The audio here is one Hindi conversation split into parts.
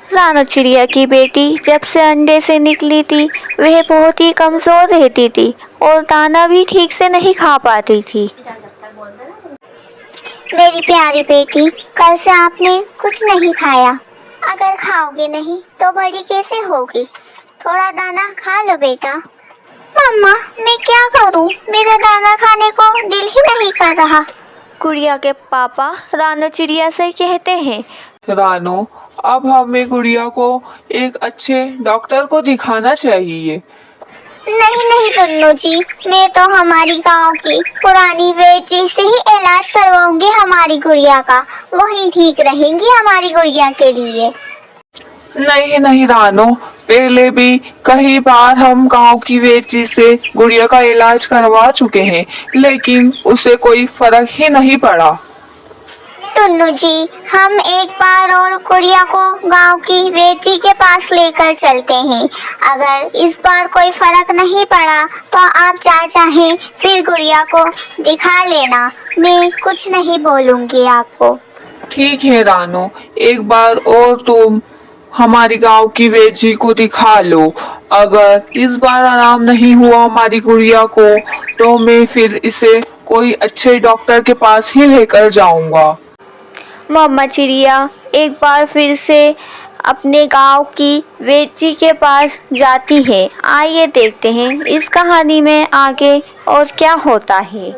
रानो चिड़िया की बेटी जब से अंडे से निकली थी वह बहुत ही कमजोर रहती थी और दाना भी ठीक से नहीं खा पाती थी। मेरी प्यारी बेटी, कल से आपने कुछ नहीं खाया। अगर खाओगे नहीं तो बड़ी कैसे होगी? थोड़ा दाना खा लो बेटा। मम्मा, मैं क्या करूं? मेरा दाना खाने को दिल ही नहीं कर रहा। गुड़िया के पापा रानो चिड़िया से कहते हैं, रानो, अब हमें गुड़िया को एक अच्छे डॉक्टर को दिखाना चाहिए। नहीं नहीं टुन्नू जी, मैं तो हमारी गांव की पुरानी वैद्य जी से ही इलाज करवाऊंगी हमारी गुड़िया का। वही ठीक रहेंगी हमारी गुड़िया के लिए। नहीं नहीं रानो, पहले भी कई बार हम गांव की वैद्य जी से गुड़िया का इलाज करवा चुके हैं, लेकिन उसे कोई फर्क ही नहीं पड़ा। टुन्नू जी, हम एक बार और गुड़िया को गांव की वैद्य जी के पास लेकर चलते हैं। अगर इस बार कोई फर्क नहीं पड़ा तो आप चाहें फिर गुड़िया को दिखा लेना। मैं कुछ नहीं बोलूंगी आपको। ठीक है रानो, एक बार और तुम हमारी गांव की वैद्य जी को दिखा लो। अगर इस बार आराम नहीं हुआ हमारी गुड़िया को तो मैं फिर इसे कोई अच्छे डॉक्टर के पास ही लेकर जाऊंगा। मम्मा चिड़िया एक बार फिर से अपने गांव की वैद्य जी के पास जाती है। आइए देखते हैं इस कहानी में आगे और क्या होता है।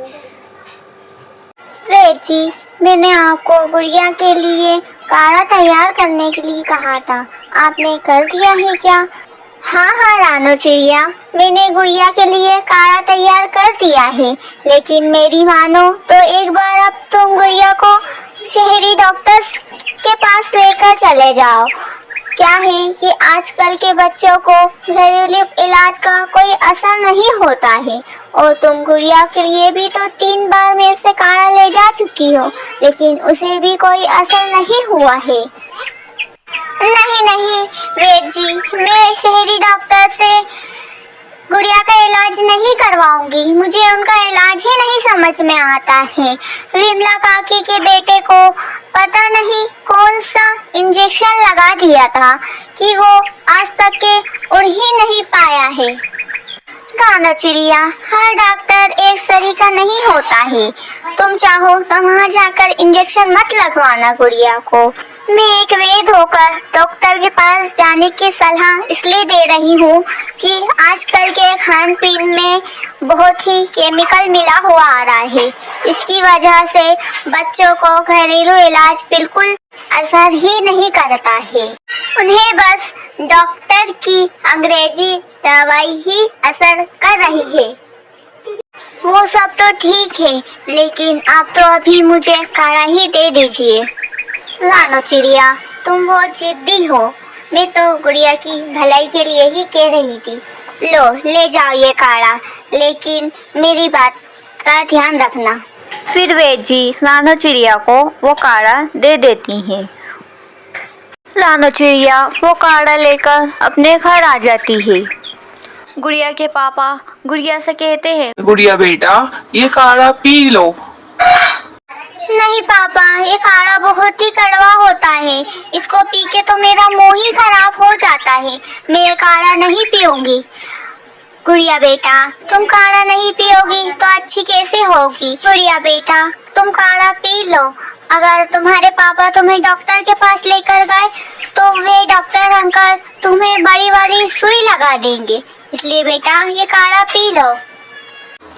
वैद्य जी, मैंने आपको गुड़िया के लिए काढ़ा तैयार करने के लिए कहा था, आपने कर दिया है क्या? हाँ हाँ रानो चिड़िया, मैंने गुड़िया के लिए काढ़ा तैयार कर दिया है, लेकिन मेरी मानो तो एक बार अब तुम गुड़िया को शहरी डॉक्टर के पास लेकर चले जाओ। क्या है कि आजकल के बच्चों को घरेलू इलाज का कोई असर नहीं होता है, और तुम गुड़िया के लिए भी तो 3 बार मेरे से काढ़ा ले जा चुकी हो, लेकिन उसे भी कोई असर नहीं हुआ है। नहीं नहीं वैद्य जी, मैं शहरी डॉक्टर से गुड़िया का इलाज नहीं करवाऊंगी। मुझे उनका इलाज ही नहीं समझ में आता है। विमला काकी के बेटे को पता नहीं कौन सा इंजेक्शन लगा दिया था कि वो आज तक के उड़ ही नहीं पाया है। रानो चिड़िया, हर डॉक्टर एक सरीका नहीं होता है। तुम चाहो तो वहाँ जाकर इंजेक्शन मत लगवाना गुड़िया को। मैं एक वैद्य होकर डॉक्टर के पास जाने की सलाह इसलिए दे रही हूँ कि आजकल के खान पीन में बहुत ही केमिकल मिला हुआ आ रहा है। इसकी वजह से बच्चों को घरेलू इलाज बिल्कुल असर ही नहीं करता है। उन्हें बस डॉक्टर की अंग्रेजी दवाई ही असर कर रही है। वो सब तो ठीक है, लेकिन आप तो अभी मुझे काढ़ा ही दे दीजिए। रानो चिड़िया, तुम बहुत जिद्दी हो। मैं तो गुड़िया की भलाई के लिए ही कह रही थी। लो, ले जाओ ये काढ़ा, लेकिन मेरी बात का ध्यान रखना। फिर वैद्य जी रानो चिड़िया को वो काढ़ा दे देती हैं। रानो चिड़िया वो काढ़ा लेकर अपने घर आ जाती है। गुड़िया के पापा गुड़िया से कहते हैं, गुड़िया बेटा, ये काढ़ा पी लो। नहीं पापा, ये काढ़ा बहुत ही कड़वा होता है। इसको पी के तो मेरा मुंह ही खराब हो जाता है। मैं ये काढ़ा नहीं पीऊंगी। गुड़िया बेटा, तुम काढ़ा नहीं पियोगी तो अच्छी कैसे होगी? गुड़िया बेटा, तुम काढ़ा पी लो। अगर तुम्हारे पापा तुम्हें डॉक्टर के पास लेकर गए तो वे डॉक्टर अंकल तुम्हें बड़ी वाली सुई लगा देंगे। इसलिए बेटा, ये काढ़ा पी लो।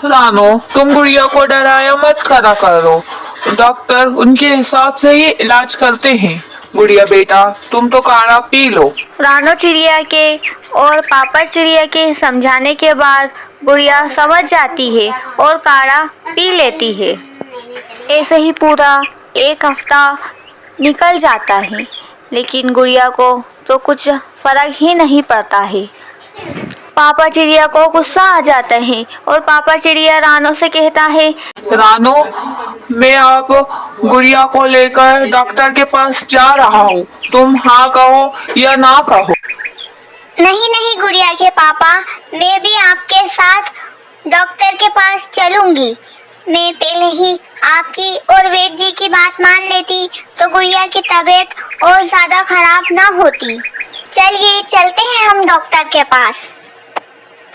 रानो, तुम गुड़िया को डराया मत करा करो। डॉक्टर उनके हिसाब से ही इलाज करते हैं। गुड़िया बेटा, तुम तो काढ़ा पी लो। रानो चिड़िया के और पापा चिड़िया के समझाने के बाद गुड़िया समझ जाती है और काढ़ा पी लेती है। ऐसे ही पूरा 1 हफ्ता निकल जाता है, लेकिन गुड़िया को तो कुछ फर्क ही नहीं पड़ता है। पापा चिड़िया को गुस्सा आ जाता है और पापा चिड़िया रानो से कहता है, रानो, मैं अब गुड़िया को लेकर डॉक्टर के पास जा रहा हूँ। तुम हाँ कहो या ना कहो। नहीं नहीं गुड़िया के पापा, मैं भी आपके साथ डॉक्टर के पास चलूंगी। मैं पहले ही आपकी और वेद जी की बात मान लेती तो गुड़िया की तबीयत और ज्यादा खराब ना होती। चलिए चलते हैं हम डॉक्टर के पास।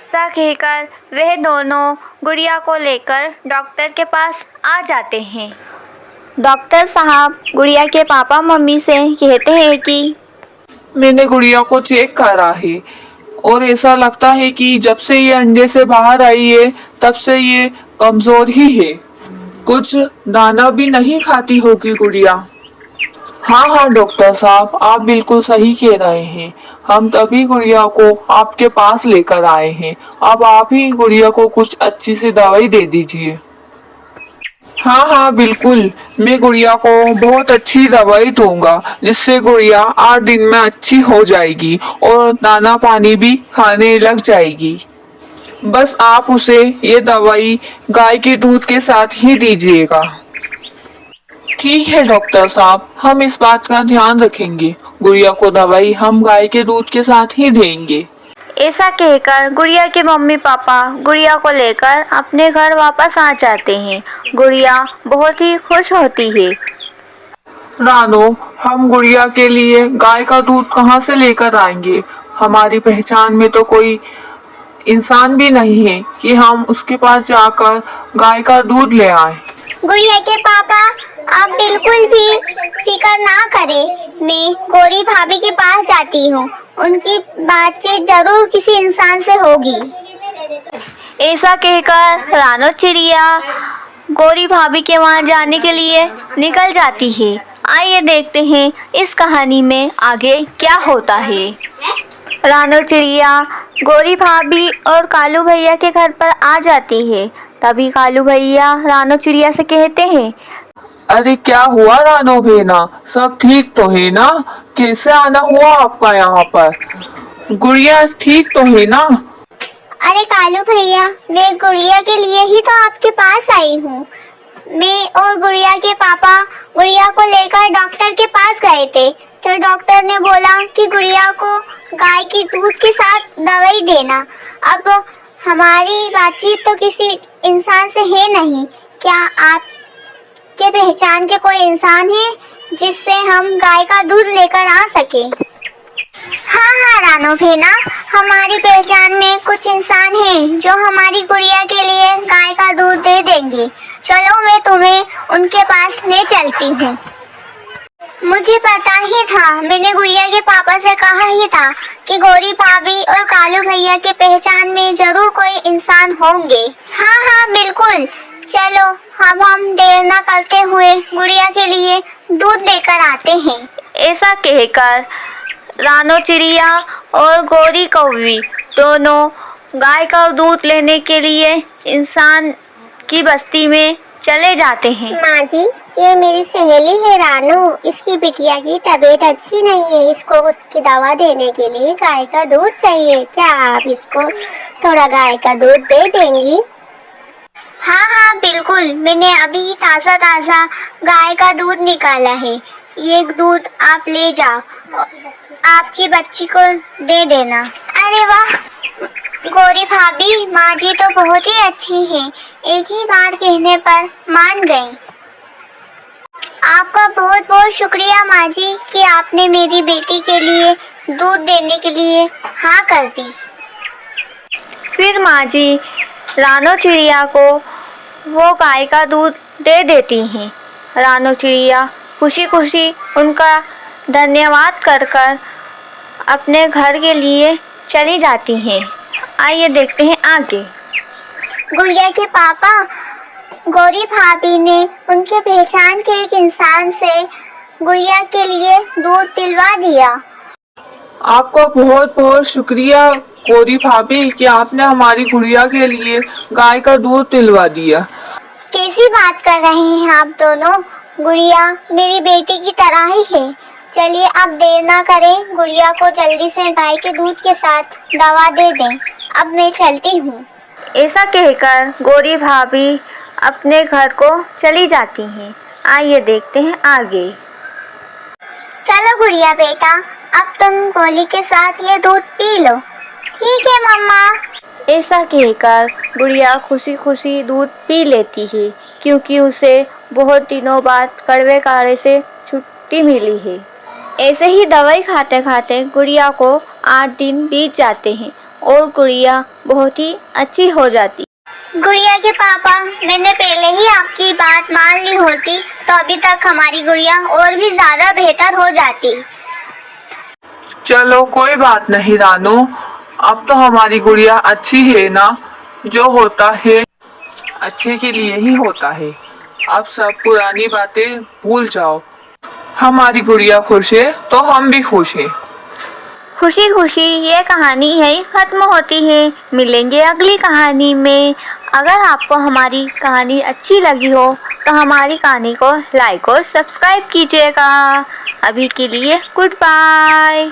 ऐसा कहकर वह दोनों गुड़िया को लेकर डॉक्टर के पास आ जाते हैं। डॉक्टर साहब गुड़िया के पापा मम्मी से कहते हैं कि मैंने गुड़िया को चेक करा है और ऐसा लगता है कि जब से ये अंडे से बाहर आई है तब से ये कमजोर ही है। कुछ दाना भी नहीं खाती होगी गुड़िया। हाँ हाँ डॉक्टर साहब, आप बिल्कुल सही कह रहे हैं। हम तभी गुड़िया को आपके पास लेकर आए हैं। अब आप ही गुड़िया को कुछ अच्छी सी दवाई दे दीजिए। हाँ हाँ बिल्कुल, मैं गुड़िया को बहुत अच्छी दवाई दूंगा जिससे गुड़िया 8 दिन में अच्छी हो जाएगी और दाना पानी भी खाने लग जाएगी। बस आप उसे ये दवाई गाय के दूध के साथ ही दीजिएगा। ठीक है डॉक्टर साहब, हम इस बात का ध्यान रखेंगे। गुड़िया को दवाई हम गाय के दूध के साथ ही देंगे। ऐसा कहकर गुड़िया के मम्मी पापा गुड़िया को लेकर अपने घर वापस आ जाते हैं। गुड़िया बहुत ही खुश होती है। रानो, हम गुड़िया के लिए गाय का दूध कहाँ से लेकर आएंगे? हमारी पहचान में तो कोई इंसान भी नहीं है कि हम उसके पास जाकर गाय का दूध ले आए। गुड़िया के पापा, आप बिल्कुल भी फिक्र ना करें। मैं गौरी भाभी के पास जाती हूँ। उनकी बातचीत जरूर किसी इंसान से होगी। ऐसा कहकर रानो चिड़िया गौरी भाभी के वहाँ जाने के लिए निकल जाती है। आइए देखते हैं इस कहानी में आगे क्या होता है। रानो चिड़िया गौरी भाभी और कालू भैया के घर पर आ जाती है। तभी कालू भैया रानो चिड़िया से कहते हैं, अरे क्या हुआ रानो भेना, सब ठीक तो है ना? कैसे आना हुआ आपका यहाँ पर? गुड़िया ठीक तो है ना? अरे कालू भैया, मैं गुड़िया के लिए ही तो आपके पास आई हूँ। मैं और गुड़िया के पापा गुड़िया को लेकर डॉक्टर के पास गए थे, तो डॉक्टर ने बोला कि गुड़िया को गाय की दूध के साथ दवाई देना। अब हमारी बातचीत तो किसी इंसान से है नहीं। क्या आपके पहचान के कोई इंसान है जिससे हम गाय का दूध लेकर आ सके? हाँ हाँ रानो भेना, हमारी पहचान में कुछ इंसान हैं जो हमारी गुड़िया के लिए गाय का दूध दे देंगे। चलो मैं तुम्हें उनके पास ले चलती हूँ। मुझे पता ही था, मैंने गुड़िया के पापा से कहा ही था कि गौरी भाभी और कालू भैया के पहचान में जरूर कोई इंसान होंगे। हाँ हाँ बिल्कुल, चलो अब हम देर न करते हुए गुड़िया के लिए दूध लेकर आते हैं। ऐसा कहकर रानो चिड़िया और गौरी कौवी दोनों गाय का दूध लेने के लिए इंसान की बस्ती में चले जाते हैं। माँ जी, ये मेरी सहेली है रानू। इसकी बिटिया की तबीयत अच्छी नहीं है। इसको उसकी दवा देने के लिए गाय का दूध चाहिए। क्या आप इसको थोड़ा गाय का दूध दे देंगी? हाँ हाँ बिल्कुल, मैंने अभी ताज़ा ताज़ा गाय का दूध निकाला है। ये दूध आप ले जाओ, आपकी बच्ची को दे देना। अरे वाह गौरी भाभी, माँ जी तो बहुत ही अच्छी हैं। एक ही बार कहने पर मान गई। आपका बहुत बहुत शुक्रिया माँ जी कि आपने मेरी बेटी के लिए दूध देने के लिए हाँ कर दी। फिर माँ जी रानो चिड़िया को वो गाय का दूध दे देती हैं। रानो चिड़िया खुशी खुशी उनका धन्यवाद कर कर अपने घर के लिए चली जाती हैं। आइए देखते हैं आगे। गुड़िया के पापा, गौरी भाभी ने उनके पहचान के एक इंसान से गुड़िया के लिए दूध दिलवा दिया। आपका बहुत बहुत शुक्रिया गौरी भाभी कि आपने हमारी गुड़िया के लिए गाय का दूध दिलवा दिया। कैसी बात कर रहे हैं आप दोनों? गुड़िया मेरी बेटी की तरह ही है। चलिए अब देर ना करें, गुड़िया को जल्दी से गाय के दूध के साथ दवा दे दें। अब मैं चलती हूँ। ऐसा कहकर गौरी भाभी अपने घर को चली जाती हैं। आइए देखते हैं आगे। चलो गुड़िया बेटा, अब तुम गोली के साथ ये दूध पी लो। ठीक है मम्मा। ऐसा कहकर गुड़िया खुशी खुशी दूध पी लेती है, क्योंकि उसे बहुत दिनों बाद कड़वे काढ़े से छुट्टी मिली है। ऐसे ही दवाई खाते खाते गुड़िया को 8 दिन बीत जाते हैं और गुड़िया बहुत ही अच्छी हो जाती। गुड़िया के पापा, मैंने पहले ही आपकी बात मान ली होती तो अभी तक हमारी गुड़िया और भी ज्यादा बेहतर हो जाती। चलो कोई बात नहीं रानू, अब तो हमारी गुड़िया अच्छी है ना। जो होता है अच्छे के लिए ही होता है। अब सब पुरानी बातें भूल जाओ। हमारी गुड़िया खुश है तो हम भी खुश हैं। खुशी खुशी ये कहानी है खत्म होती है। मिलेंगे अगली कहानी में। अगर आपको हमारी कहानी अच्छी लगी हो तो हमारी कहानी को लाइक और सब्सक्राइब कीजिएगा। अभी के लिए गुड बाय।